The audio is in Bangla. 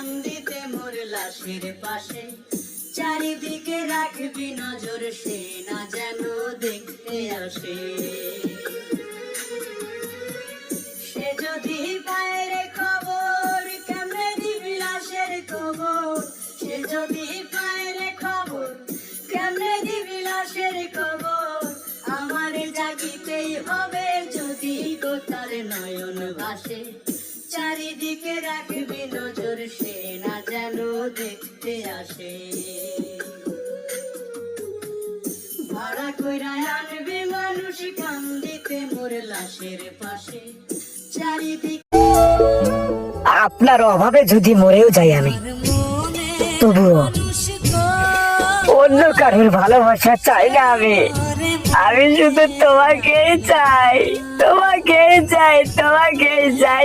কান্দিতে মোর লাশের পাশে, চারিদিকে রাখবি নজর, সে না যেন দেখতে আসে। সে যদি পায় রে খবর, কেমনে দিবি লাশের খবর। সে যদি পায় রে খবর, কেমনে দিবি লাশের খবর। আমার জাগিতেই হবে যদি গো তার নয়ন ভাসে, চারিদিকে রাখবি নজর, সে না যেন দেখতে আসে। ভাড়া কইরা আনবি মানুষ, কান্দিতে মোর লাশের পাশে, চারিদিকে। আপনার অভাবে যদি মরেও যাই আমি, তবুও অন্য কারোর ভালোবাসা চাই না আমি। আমি শুধু তোমাকেই চাই, তোমাকেই চাই, তোমাকেই চাই।